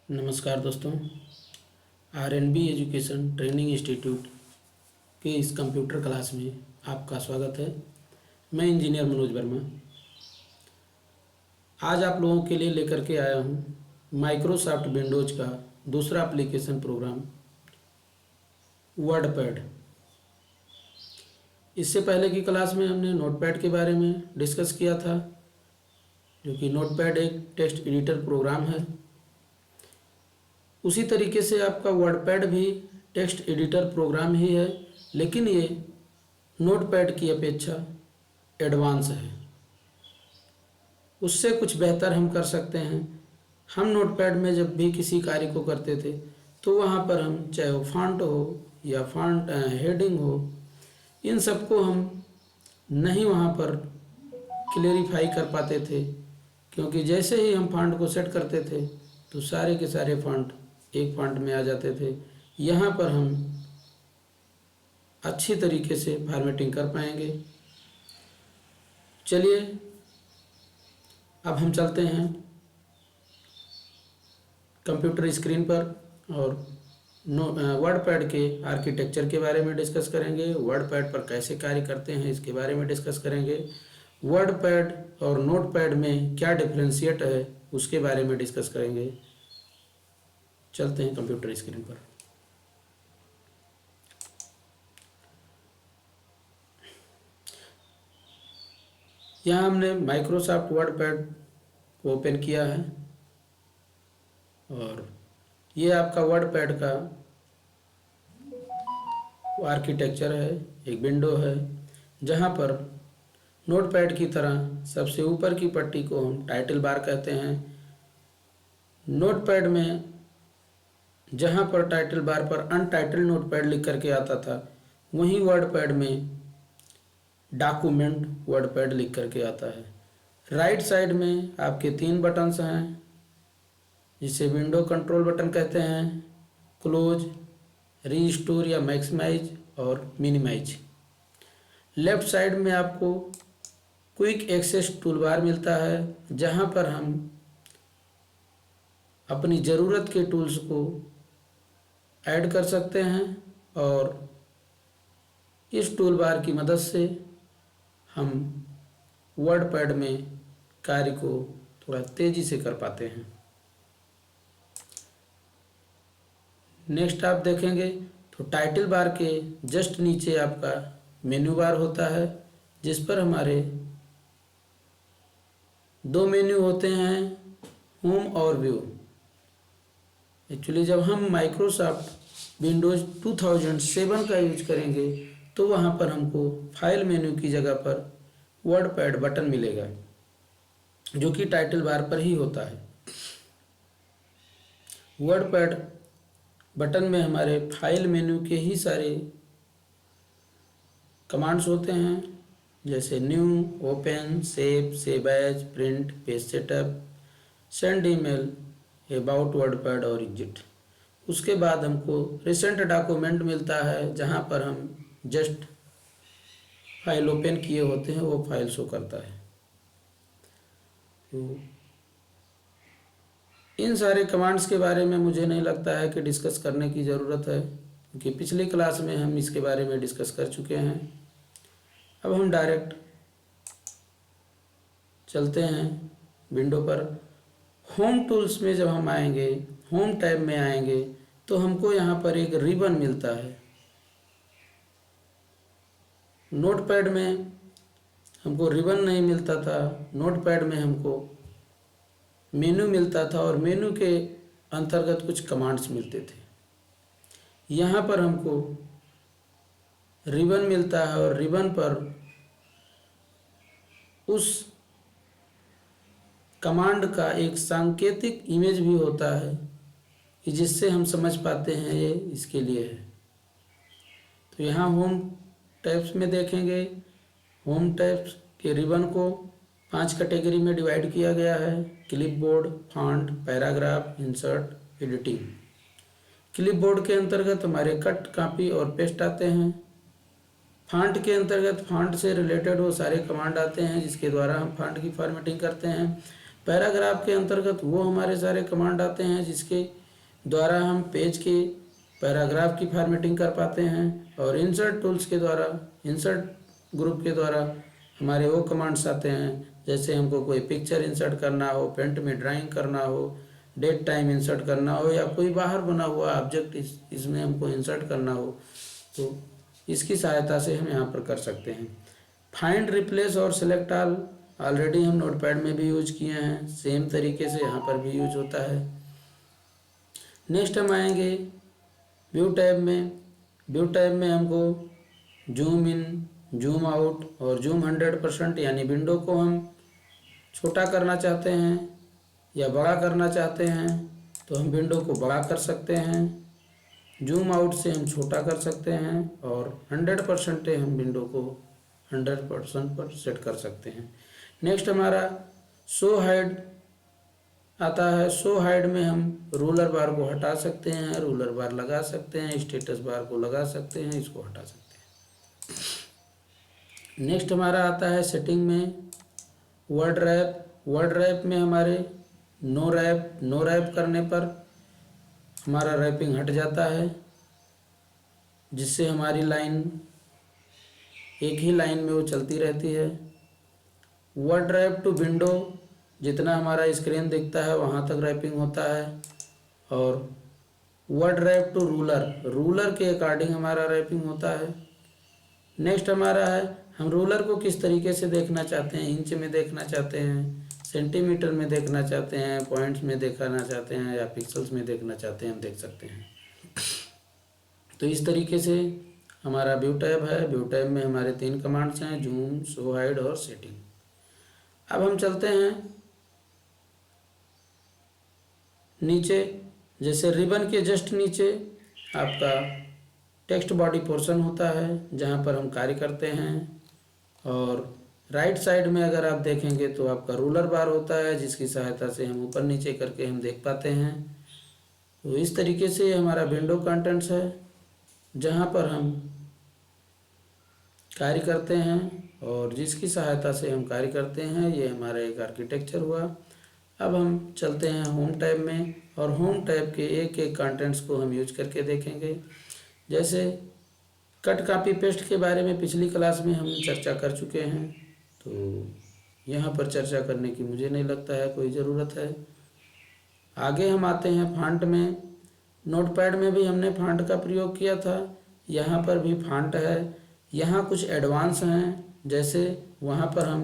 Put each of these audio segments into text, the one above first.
नमस्कार दोस्तों। RNB education training institute के इस कंप्यूटर क्लास में आपका स्वागत है। मैं इंजीनियर मनोज वर्मा आज आप लोगों के लिए लेकर के आया हूँ माइक्रोसॉफ्ट विंडोज का दूसरा एप्लीकेशन प्रोग्राम वर्डपैड। इससे पहले की क्लास में हमने नोटपैड के बारे में डिस्कस किया था, जो कि नोटपैड एक टेक्स्ट एडिटर प्रोग्राम है। उसी तरीके से आपका वर्डपैड भी टेक्स्ट एडिटर प्रोग्राम ही है, लेकिन ये नोटपैड की अपेक्षा एडवांस है। उससे कुछ बेहतर हम कर सकते हैं। हम नोटपैड में जब भी किसी कार्य को करते थे तो वहाँ पर हम चाहे वो फॉन्ट हो या फॉन्ट हेडिंग हो, इन सबको हम नहीं वहाँ पर क्लेरिफाई कर पाते थे, क्योंकि जैसे ही हम फॉन्ट को सेट करते थे तो सारे के सारे फॉन्ट एक फॉन्ट में आ जाते थे। यहाँ पर हम अच्छी तरीके से फॉर्मेटिंग कर पाएंगे। चलिए अब हम चलते हैं कंप्यूटर स्क्रीन पर और वर्डपैड के आर्किटेक्चर के बारे में डिस्कस करेंगे। वर्डपैड पर कैसे कार्य करते हैं इसके बारे में डिस्कस करेंगे। वर्डपैड और नोटपैड में क्या डिफरेंशिएट है उसके बारे में डिस्कस करेंगे। चलते हैं कंप्यूटर स्क्रीन पर। यहाँ हमने माइक्रोसॉफ्ट वर्डपैड को ओपन किया है और ये आपका वर्डपैड का आर्किटेक्चर है। एक विंडो है जहाँ पर नोटपैड की तरह सबसे ऊपर की पट्टी को हम टाइटल बार कहते हैं। नोटपैड में जहाँ पर टाइटल बार पर अनटाइटल नोटपैड लिख करके आता था, वहीं वर्डपैड में डॉक्यूमेंट वर्डपैड लिख करके आता है। राइट साइड में आपके 3 बटन्स हैं, जिसे विंडो कंट्रोल बटन कहते हैं, क्लोज, रीस्टोर या मैक्सिमाइज और मिनिमाइज। लेफ्ट साइड में आपको क्विक एक्सेस टूलबार मिलता है, जहाँ पर हम अपनी ज़रूरत के टूल्स को ऐड कर सकते हैं और इस टूलबार की मदद से हम वर्डपैड में कार्य को थोड़ा तेज़ी से कर पाते हैं। नेक्स्ट आप देखेंगे तो टाइटल बार के जस्ट नीचे आपका मेन्यू बार होता है, जिस पर हमारे 2 मेन्यू होते हैं, होम और व्यू। एक्चुअली जब हम माइक्रोसॉफ्ट विंडोज़ 2007 का यूज करेंगे तो वहाँ पर हमको फाइल मेन्यू की जगह पर वर्डपैड बटन मिलेगा, जो कि टाइटल बार पर ही होता है। वर्डपैड बटन में हमारे फाइल मेन्यू के ही सारे कमांड्स होते हैं, जैसे new, open, save, save as, print, page setup, send email, about WordPad और एग्जिट। उसके बाद हमको रिसेंट डॉक्यूमेंट मिलता है, जहाँ पर हम जस्ट फाइल ओपन किए होते हैं वो फाइल शो करता है। तो इन सारे कमांड्स के बारे में मुझे नहीं लगता है कि डिस्कस करने की ज़रूरत है, क्योंकि पिछली क्लास में हम इसके बारे में डिस्कस कर चुके हैं। अब हम डायरेक्ट चलते हैं विंडो पर। होम टूल्स में जब हम आएंगे, होम टैब में आएंगे, तो हमको यहाँ पर एक रिबन मिलता है। नोटपैड में हमको रिबन नहीं मिलता था, नोटपैड में हमको मेनू मिलता था और मेनू के अंतर्गत कुछ कमांड्स मिलते थे। यहाँ पर हमको रिबन मिलता है और रिबन पर उस कमांड का एक सांकेतिक इमेज भी होता है, कि जिससे हम समझ पाते हैं ये इसके लिए है। तो यहाँ होम टैब्स में देखेंगे, होम टैब्स के रिबन को 5 कैटेगरी में डिवाइड किया गया है: clipboard, font, paragraph, insert, editing. Clipboard के अंतर्गत हमारे कट, कॉपी और पेस्ट आते हैं। फॉन्ट के अंतर्गत फॉन्ट से रिलेटेड वो सारे कमांड आते हैं, जिसके द्वारा हम फॉन्ट की फॉर्मेटिंग करते हैं। पैराग्राफ के अंतर्गत वो हमारे सारे कमांड आते हैं जिसके द्वारा हम पेज के पैराग्राफ की फॉर्मेटिंग कर पाते हैं। और इंसर्ट टूल्स के द्वारा, इंसर्ट ग्रुप के द्वारा हमारे वो कमांड्स आते हैं, जैसे हमको कोई पिक्चर इंसर्ट करना हो, पेंट में ड्राइंग करना हो, डेट टाइम इंसर्ट करना हो, या कोई बाहर बना हुआ ऑब्जेक्ट इसमें हमको इंसर्ट करना हो, तो इसकी सहायता से हम यहाँ पर कर सकते हैं। फाइंड, रिप्लेस और सेलेक्ट ऑल ऑलरेडी हम नोटपैड में भी यूज किए हैं, सेम तरीके से यहाँ पर भी यूज होता है। नेक्स्ट हम आएंगे व्यू टैब में। व्यू टैब में हमको जूम इन, जूम आउट और जूम 100%, यानी विंडो को हम छोटा करना चाहते हैं या बड़ा करना चाहते हैं तो हम विंडो को बड़ा कर सकते हैं, जूम आउट से हम छोटा कर सकते हैं, और 100% से हम विंडो को 100% पर सेट कर सकते हैं। नेक्स्ट हमारा शो हाइड आता है। शो हाइड में हम रूलर बार को हटा सकते हैं, रूलर बार लगा सकते हैं, स्टेटस बार को लगा सकते हैं, इसको हटा सकते हैं। नेक्स्ट हमारा आता है सेटिंग में वर्ड रैप। वर्ड रैप में हमारे नो रैप करने पर हमारा रैपिंग हट जाता है, जिससे हमारी लाइन एक ही लाइन में वो चलती रहती है। वर्ड रैप टू विंडो, जितना हमारा स्क्रीन दिखता है वहाँ तक रैपिंग होता है। और वर्ड रैप टू रूलर के अकॉर्डिंग हमारा रैपिंग होता है। नेक्स्ट हमारा है, हम रूलर को किस तरीके से देखना चाहते हैं, इंच में देखना चाहते हैं, सेंटीमीटर में देखना चाहते हैं, पॉइंट्स में देखना चाहते हैं, या पिक्सल्स में देखना चाहते हैं, हम देख सकते हैं। तो इस तरीके से हमारा व्यू टैब है। व्यू टैब में हमारे 3 कमांड्स हैं, जूम, शो हाइड और सेटिंग। अब हम चलते हैं नीचे, जैसे रिबन के जस्ट नीचे आपका टेक्स्ट बॉडी पोर्शन होता है जहाँ पर हम कार्य करते हैं, और राइट साइड में अगर आप देखेंगे तो आपका रूलर बार होता है, जिसकी सहायता से हम ऊपर नीचे करके हम देख पाते हैं। तो इस तरीके से हमारा विंडो कंटेंट्स है जहाँ पर हम कार्य करते हैं और जिसकी सहायता से हम कार्य करते हैं। ये हमारा एक आर्किटेक्चर हुआ। अब हम चलते हैं होम टैब में, और होम टैब के एक एक कंटेंट्स को हम यूज करके देखेंगे। जैसे कट कॉपी पेस्ट के बारे में पिछली क्लास में हम चर्चा कर चुके हैं, तो यहाँ पर चर्चा करने की मुझे नहीं लगता है कोई ज़रूरत है। आगे हम आते हैं फॉन्ट में। नोटपैड में भी हमने फॉन्ट का प्रयोग किया था, यहाँ पर भी फॉन्ट है। यहाँ कुछ एडवांस हैं, जैसे वहाँ पर हम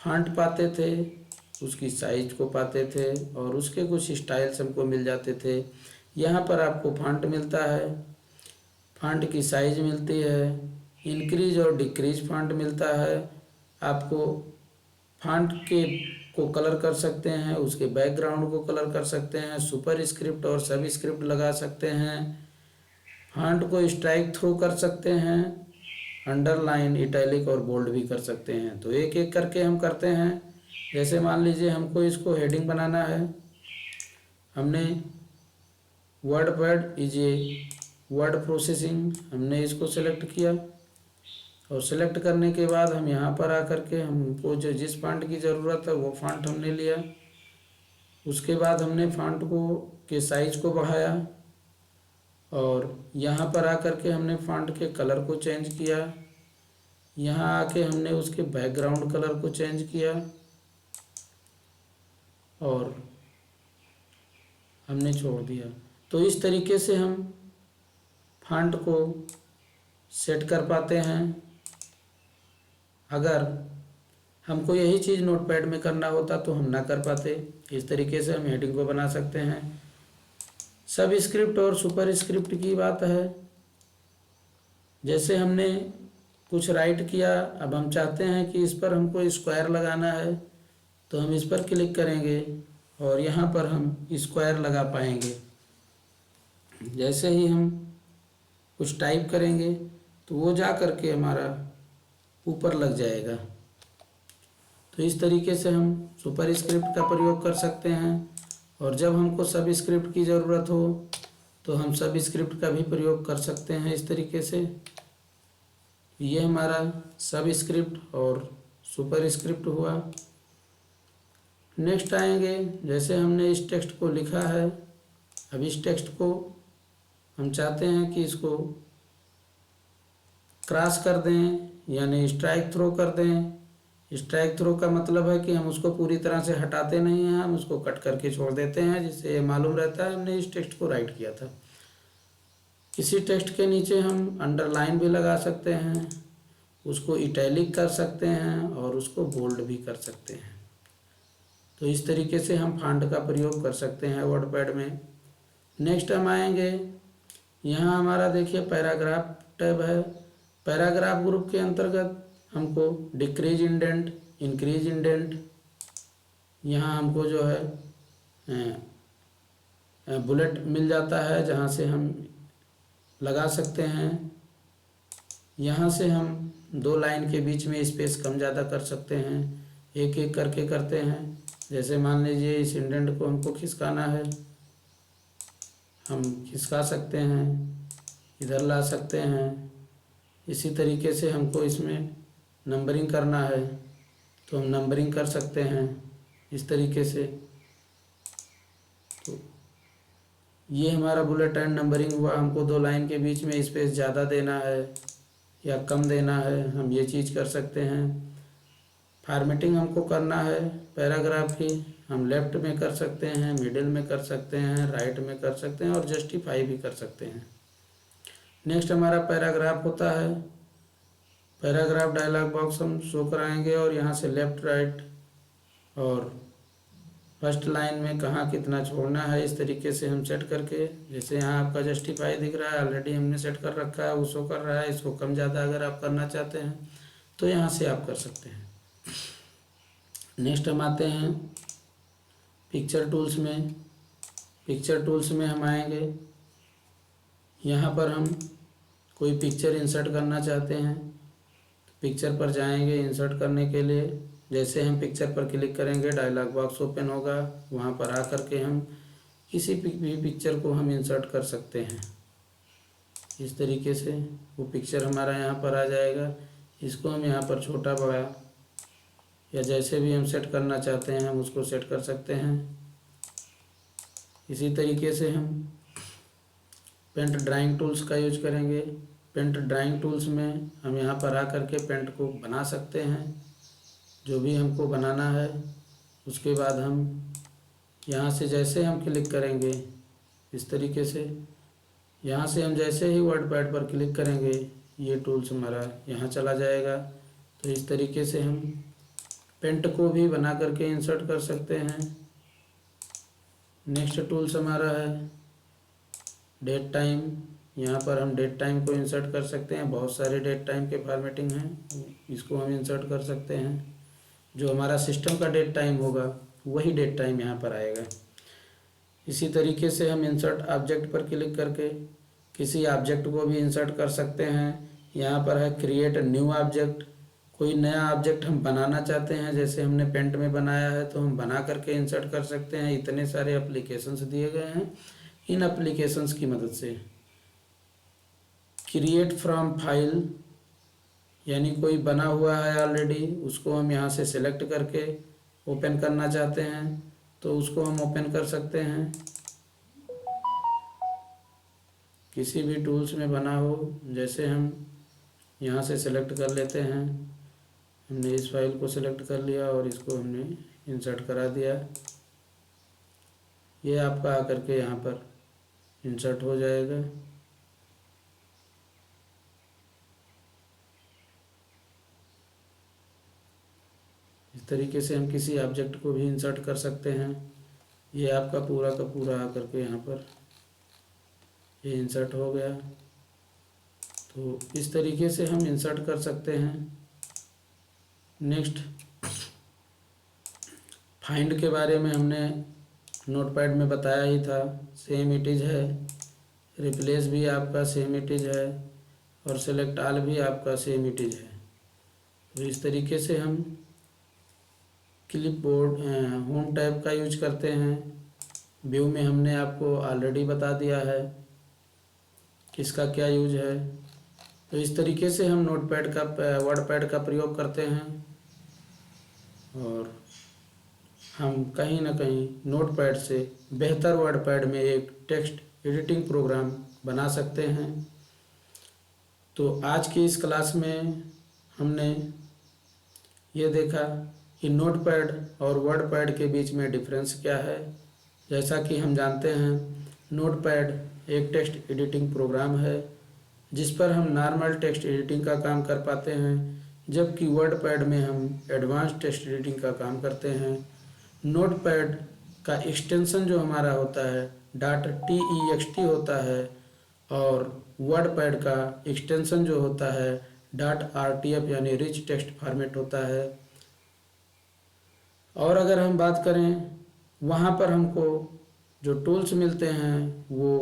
फॉन्ट पाते थे, उसकी साइज को पाते थे, और उसके कुछ स्टाइल्स हमको मिल जाते थे। यहाँ पर आपको फॉन्ट मिलता है, फॉन्ट की साइज मिलती है, इंक्रीज और डिक्रीज फॉन्ट मिलता है। आपको फॉन्ट के को कलर कर सकते हैं, उसके बैकग्राउंड को कलर कर सकते हैं, सुपर स्क्रिप्ट और सब स्क्रिप्ट लगा सकते हैं, फॉन्ट को स्ट्राइक थ्रू कर सकते हैं, अंडरलाइन, इटैलिक और बोल्ड भी कर सकते हैं। तो एक एक करके हम करते हैं। जैसे मान लीजिए हमको इसको हेडिंग बनाना है, हमने WordPad is a word processing, हमने इसको सेलेक्ट किया, और सेलेक्ट करने के बाद हम यहाँ पर आकर के हमको जो जिस फॉन्ट की ज़रूरत है वो फॉन्ट हमने लिया। उसके बाद हमने फॉन्ट को के साइज को बढ़ाया, और यहाँ पर आकर के हमने फॉन्ट के कलर को चेंज किया। यहाँ आके हमने उसके बैकग्राउंड कलर को चेंज किया, और हमने छोड़ दिया। तो इस तरीके से हम फॉन्ट को सेट कर पाते हैं। अगर हमको यही चीज़ नोटपैड में करना होता तो हम ना कर पाते। इस तरीके से हम हेडिंग को बना सकते हैं। सब स्क्रिप्ट और सुपर स्क्रिप्ट की बात है। जैसे हमने कुछ राइट किया, अब हम चाहते हैं कि इस पर हमको स्क्वायर लगाना है, तो हम इस पर क्लिक करेंगे और यहाँ पर हम स्क्वायर लगा पाएंगे। जैसे ही हम कुछ टाइप करेंगे तो वो जा करके हमारा ऊपर लग जाएगा। तो इस तरीके से हम सुपर स्क्रिप्ट का प्रयोग कर सकते हैं, और जब हमको सब स्क्रिप्ट की ज़रूरत हो तो हम सब स्क्रिप्ट का भी प्रयोग कर सकते हैं। इस तरीके से ये हमारा सब स्क्रिप्ट और सुपर स्क्रिप्ट हुआ। नेक्स्ट आएंगे, जैसे हमने इस टेक्स्ट को लिखा है, अब इस टेक्स्ट को हम चाहते हैं कि इसको क्रॉस कर दें यानी स्ट्राइक थ्रो कर दें। स्ट्राइक थ्रो का मतलब है कि हम उसको पूरी तरह से हटाते नहीं हैं, हम उसको कट करके छोड़ देते हैं, जिससे ये मालूम रहता है हमने इस टेक्स्ट को राइट किया था। इसी टेक्स्ट के नीचे हम अंडरलाइन भी लगा सकते हैं, उसको इटैलिक कर सकते हैं और उसको बोल्ड भी कर सकते हैं। तो इस तरीके से हम फॉन्ट का प्रयोग कर सकते हैं वर्डपैड में। नेक्स्ट हम आएंगे, यहाँ हमारा देखिए पैराग्राफ टैब है। पैराग्राफ ग्रुप के अंतर्गत हमको डिक्रीज इंडेंट, इंक्रीज इंडेंट, यहाँ हमको जो है बुलेट मिल जाता है जहाँ से हम लगा सकते हैं। यहाँ से हम 2 लाइन के बीच में स्पेस कम ज़्यादा कर सकते हैं, एक एक करके करते हैं। जैसे मान लीजिए इस इंडेंट को हमको खिसकाना है, हम खिसका सकते हैं, इधर ला सकते हैं। इसी तरीके से हमको इसमें नंबरिंग करना है तो हम नंबरिंग कर सकते हैं इस तरीके से। तो ये हमारा बुलेट एंड नंबरिंग हुआ। हमको 2 लाइन के बीच में स्पेस ज़्यादा देना है या कम देना है, हम ये चीज़ कर सकते हैं। फॉर्मेटिंग हमको करना है पैराग्राफ की, हम लेफ्ट में कर सकते हैं, मिडिल में कर सकते हैं, राइट में कर सकते हैं और जस्टिफाई भी कर सकते हैं। नेक्स्ट हमारा पैराग्राफ होता है। पैराग्राफ डायलॉग बॉक्स हम शो कराएंगे और यहाँ से लेफ्ट राइट और फर्स्ट लाइन में कहाँ कितना छोड़ना है इस तरीके से हम सेट करके, जैसे यहाँ आपका जस्टिफाई दिख रहा है, ऑलरेडी हमने सेट कर रखा है, वो शो कर रहा है। इसको कम ज़्यादा अगर आप करना चाहते हैं तो यहाँ से आप कर सकते हैं। नेक्स्ट हम आते हैं पिक्चर टूल्स में। पिक्चर टूल्स में हम आएंगे, यहाँ पर हम कोई पिक्चर इंसर्ट करना चाहते हैं, पिक्चर पर जाएंगे इंसर्ट करने के लिए। जैसे हम पिक्चर पर क्लिक करेंगे डायलॉग बॉक्स ओपन होगा, वहाँ पर आ कर के हम किसी भी पिक्चर को हम इंसर्ट कर सकते हैं। इस तरीके से वो पिक्चर हमारा यहाँ पर आ जाएगा। इसको हम यहाँ पर छोटा बड़ा या जैसे भी हम सेट करना चाहते हैं हम उसको सेट कर सकते हैं। इसी तरीके से हम पेंट ड्राइंग टूल्स का यूज करेंगे। पेंट ड्राइंग टूल्स में हम यहाँ पर आ कर के पेंट को बना सकते हैं, जो भी हमको बनाना है। उसके बाद हम यहाँ से जैसे हम क्लिक करेंगे इस तरीके से, यहाँ से हम जैसे ही वर्डपैड पर क्लिक करेंगे ये टूल्स हमारा यहाँ चला जाएगा। तो इस तरीके से हम पेंट को भी बना करके इंसर्ट कर सकते हैं। नेक्स्ट टूल्स हमारा है डेट टाइम। यहाँ पर हम डेट टाइम को इंसर्ट कर सकते हैं, बहुत सारे डेट टाइम के फॉर्मेटिंग हैं, इसको हम इंसर्ट कर सकते हैं। जो हमारा सिस्टम का डेट टाइम होगा वही डेट टाइम यहाँ पर आएगा। इसी तरीके से हम इंसर्ट ऑब्जेक्ट पर क्लिक करके किसी ऑब्जेक्ट को भी इंसर्ट कर सकते हैं। यहाँ पर है क्रिएट न्यू ऑब्जेक्ट, कोई नया ऑब्जेक्ट हम बनाना चाहते हैं, जैसे हमने पेंट में बनाया है तो हम बना करके इंसर्ट कर सकते हैं। इतने सारे एप्लीकेशंस दिए गए हैं, इन एप्लीकेशंस की मदद से क्रिएट फ्रॉम फाइल यानी कोई बना हुआ है ऑलरेडी, उसको हम यहाँ से सिलेक्ट करके ओपन करना चाहते हैं तो उसको हम ओपन कर सकते हैं। किसी भी टूल्स में बना हो, जैसे हम यहाँ से सिलेक्ट कर लेते हैं, हमने इस फाइल को सिलेक्ट कर लिया और इसको हमने इंसर्ट करा दिया। ये आपका आकर के यहाँ पर इंसर्ट हो जाएगा। इस तरीके से हम किसी ऑब्जेक्ट को भी इंसर्ट कर सकते हैं। ये आपका पूरा का पूरा आकर के यहाँ पर ये इंसर्ट हो गया। तो इस तरीके से हम इंसर्ट कर सकते हैं। नेक्स्ट फाइंड के बारे में हमने नोटपैड में बताया ही था, सेम इट इज़ है। रिप्लेस भी आपका सेम इट इज़ है और सेलेक्ट ऑल भी आपका सेम इट इज़ है। तो इस तरीके से हम क्लिपबोर्ड होम टैब का यूज करते हैं। व्यू में हमने आपको ऑलरेडी बता दिया है किसका क्या यूज है। तो इस तरीके से हम नोटपैड का वर्डपैड का प्रयोग करते हैं और हम कहीं ना कहीं नोटपैड से बेहतर वर्डपैड में एक टेक्स्ट एडिटिंग प्रोग्राम बना सकते हैं। तो आज की इस क्लास में हमने ये देखा कि नोटपैड और वर्डपैड के बीच में डिफरेंस क्या है। जैसा कि हम जानते हैं, नोटपैड एक टेक्स्ट एडिटिंग प्रोग्राम है जिस पर हम नॉर्मल टेक्स्ट एडिटिंग का काम कर पाते हैं, जबकि वर्डपैड में हम एडवांस टेक्स्ट एडिटिंग का काम करते हैं। नोटपैड का एक्सटेंशन जो हमारा होता है .text होता है और वर्डपैड का एक्सटेंशन जो होता है .rtf यानी रिच टेक्स्ट फॉर्मेट होता है। और अगर हम बात करें, वहाँ पर हमको जो टूल्स मिलते हैं वो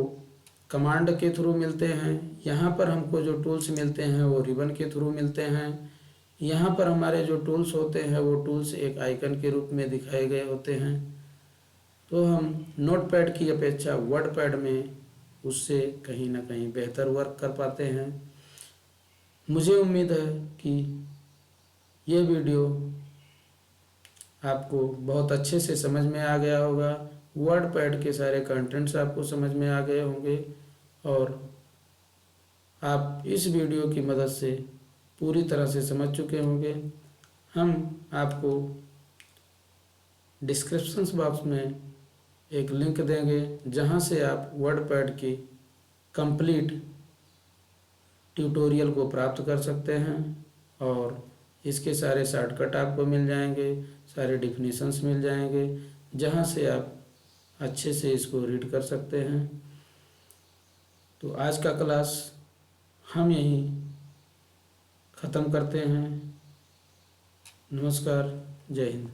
कमांड के थ्रू मिलते हैं। यहाँ पर हमको जो टूल्स मिलते हैं वो रिबन के थ्रू मिलते हैं। यहाँ पर हमारे जो टूल्स होते हैं वो टूल्स एक आइकन के रूप में दिखाए गए होते हैं। तो हम नोटपैड की अपेक्षा वर्डपैड में उससे कहीं ना कहीं बेहतर वर्क कर पाते हैं। मुझे उम्मीद है कि ये वीडियो आपको बहुत अच्छे से समझ में आ गया होगा। वर्डपैड के सारे कंटेंट्स आपको समझ में आ गए होंगे और आप इस वीडियो की मदद से पूरी तरह से समझ चुके होंगे। हम आपको डिस्क्रिप्शंस बॉक्स में एक लिंक देंगे जहां से आप वर्डपैड की कंप्लीट ट्यूटोरियल को प्राप्त कर सकते हैं और इसके सारे शॉर्टकट आपको मिल जाएंगे, सारे डिफिनीशंस मिल जाएंगे, जहां से आप अच्छे से इसको रीड कर सकते हैं। तो आज का क्लास हम यहीं ख़त्म करते हैं। नमस्कार, जय हिंद।